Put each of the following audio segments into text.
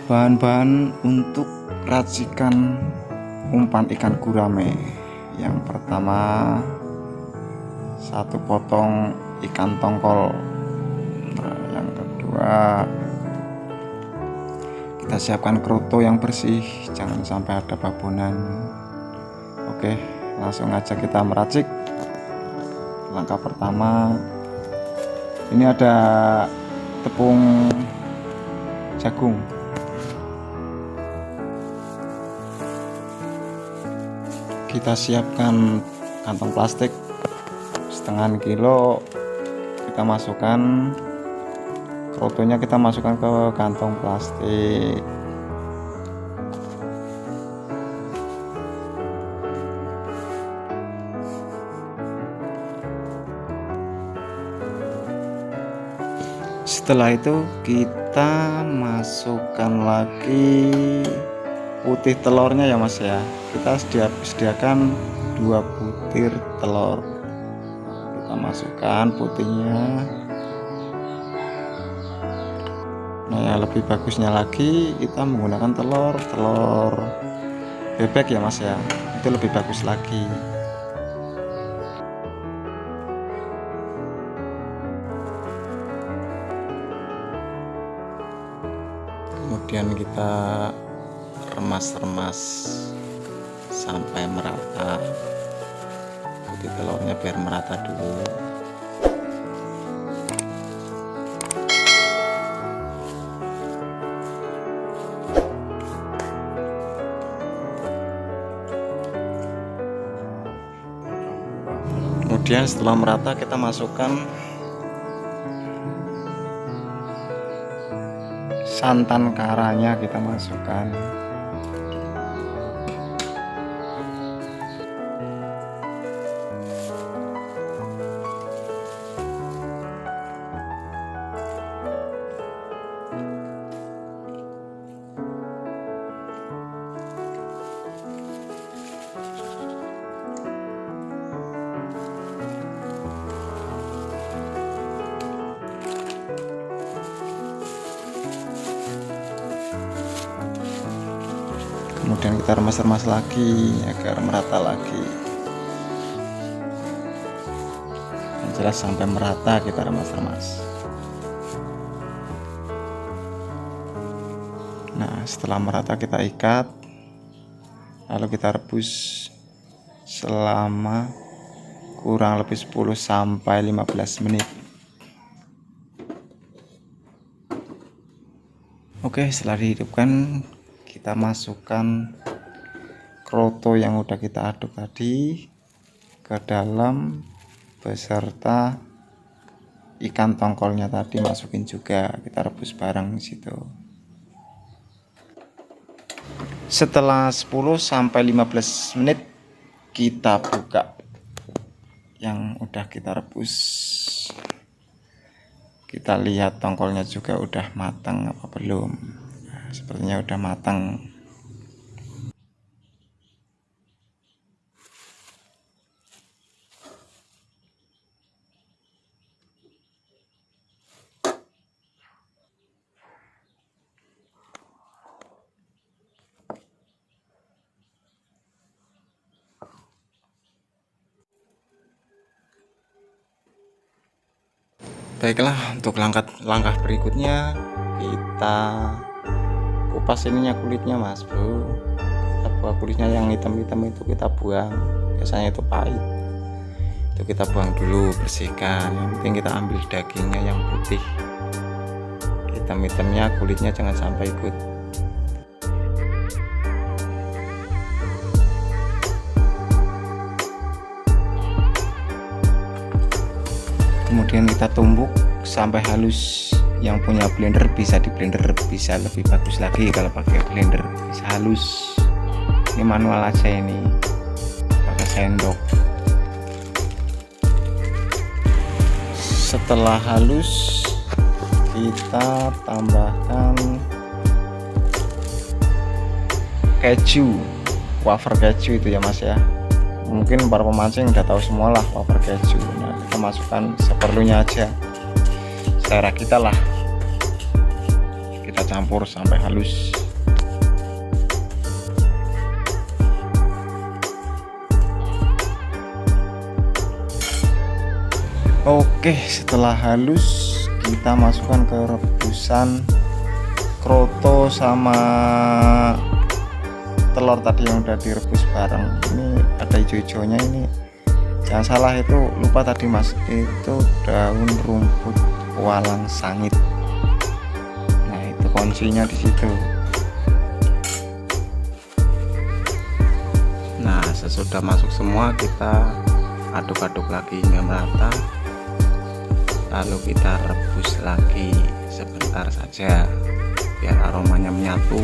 Bahan-bahan untuk racikan umpan ikan gurame. Yang pertama, 1 potong ikan tongkol. Nah, yang kedua, kita siapkan kroto yang bersih, jangan sampai ada babonan. Oke, langsung aja kita meracik. Langkah pertama, ini ada tepung jagung. Kita siapkan kantong plastik setengah kilo, kita masukkan krotonya, kita masukkan ke kantong plastik. Setelah itu kita masukkan lagi putih telurnya ya mas ya. Kita sediakan 2 butir telur. Kita masukkan putihnya. Nah, yang lebih bagusnya lagi kita menggunakan telur bebek ya mas ya, itu lebih bagus lagi. Kemudian kita remas-remas sampai merata putih telurnya, biar merata dulu. Kemudian setelah merata kita masukkan santan karanya, kita masukkan. Kemudian kita remas-remas lagi agar merata lagi. Yang jelas sampai merata kita remas-remas. Nah, setelah merata kita ikat, lalu kita rebus selama kurang lebih 10 sampai 15 menit. Oke, setelah dihidupkan, kita masukkan kroto yang udah kita aduk tadi ke dalam beserta ikan tongkolnya tadi, masukin juga, kita rebus bareng di situ. Setelah 10 sampai 15 menit kita buka yang udah kita rebus. Kita lihat tongkolnya juga udah matang apa belum. Sepertinya udah matang. Baiklah, untuk langkah berikutnya kita kupas ininya, kulitnya mas bro. Kita buang kulitnya, yang hitam-hitam itu kita buang, biasanya itu pahit, itu kita buang dulu, bersihkan. Yang penting kita ambil dagingnya yang putih, hitam-hitamnya kulitnya jangan sampai ikut. Kemudian kita tumbuk sampai halus. Yang punya blender bisa di blender, bisa lebih bagus lagi kalau pakai blender, bisa halus. Ini manual aja, ini pakai sendok. Setelah halus kita tambahkan keju, wafer keju itu ya mas ya. Mungkin para pemancing udah tahu semua lah wafer keju. Nah, kita masukkan seperlunya aja, selera kita lah. Kita kita campur sampai halus. Oke, setelah halus kita masukkan ke rebusan kroto sama telur tadi yang udah direbus bareng. Ini ada hijau-hijaunya, ini jangan salah, itu lupa tadi mas, itu daun rumput walang sangit. Nah itu kuncinya di situ. Nah sesudah masuk semua kita aduk-aduk lagi hingga merata, lalu kita rebus lagi sebentar saja biar aromanya menyatu.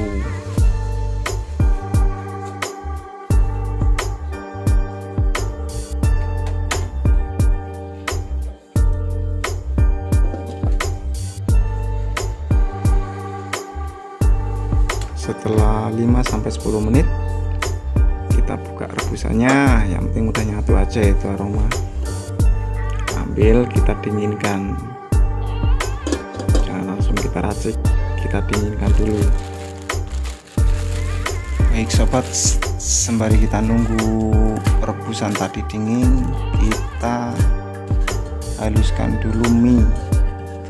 Setelah 5-10 menit kita buka rebusannya, yang penting udah nyatu aja itu aroma. Ambil, kita dinginkan, jangan langsung kita racik, kita dinginkan dulu. Baik sobat, sembari kita nunggu rebusan tadi dingin, kita haluskan dulu mie.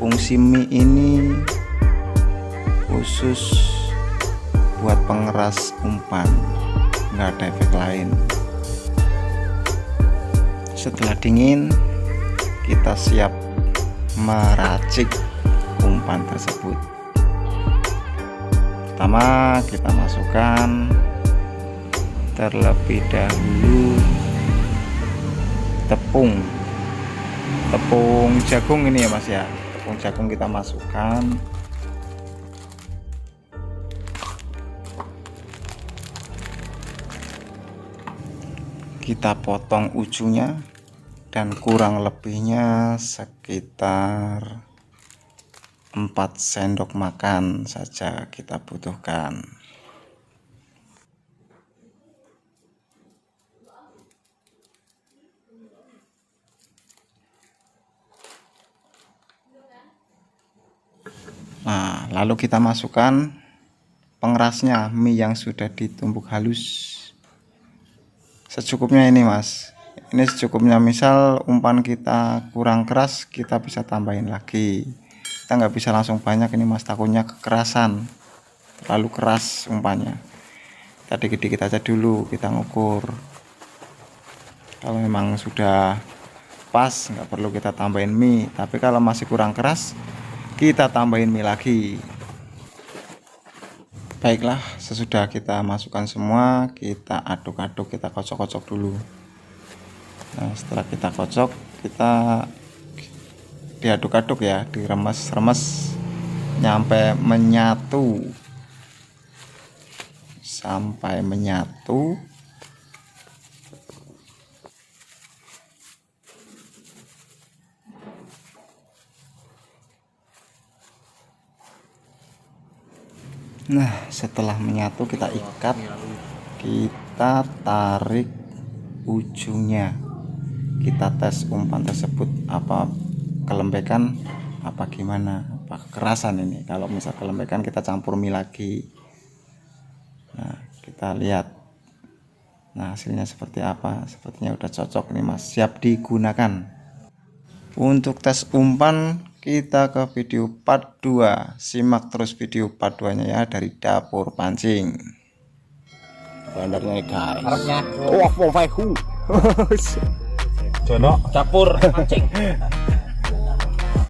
Fungsi mie ini khusus buat pengeras umpan, nggak ada efek lain. Setelah dingin kita siap meracik umpan tersebut. Pertama kita masukkan terlebih dahulu tepung jagung ini ya mas ya, tepung jagung kita masukkan. Kita potong ujungnya dan kurang lebihnya sekitar 4 sendok makan saja kita butuhkan. Nah, lalu kita masukkan pengerasnya, mie yang sudah ditumbuk halus. Secukupnya ini mas, ini secukupnya. Misal umpan kita kurang keras, kita bisa tambahin lagi. Kita nggak bisa langsung banyak ini mas, takutnya kekerasan, terlalu keras umpannya. Tadi dikit-dikit aja dulu, kita ngukur. Kalau memang sudah pas, nggak perlu kita tambahin mie. Tapi kalau masih kurang keras, kita tambahin mie lagi. Baiklah, sesudah kita masukkan semua, kita aduk-aduk, kita kocok-kocok dulu. Nah setelah kita kocok, kita diaduk-aduk ya, diremes-remes nyampe menyatu, sampai menyatu. Nah setelah menyatu kita ikat, kita tarik ujungnya, kita tes umpan tersebut apa kelembekan, apa gimana, apa kekerasan ini. Kalau misal kelembekan kita campur mie lagi. Nah kita lihat, nah hasilnya seperti apa. Sepertinya udah cocok nih mas, siap digunakan. Untuk tes umpan kita ke video part 2, simak terus video part 2 nya ya, dari dapur pancing. Bandarnya nih guys, harapnya wah mau Jono dapur pancing.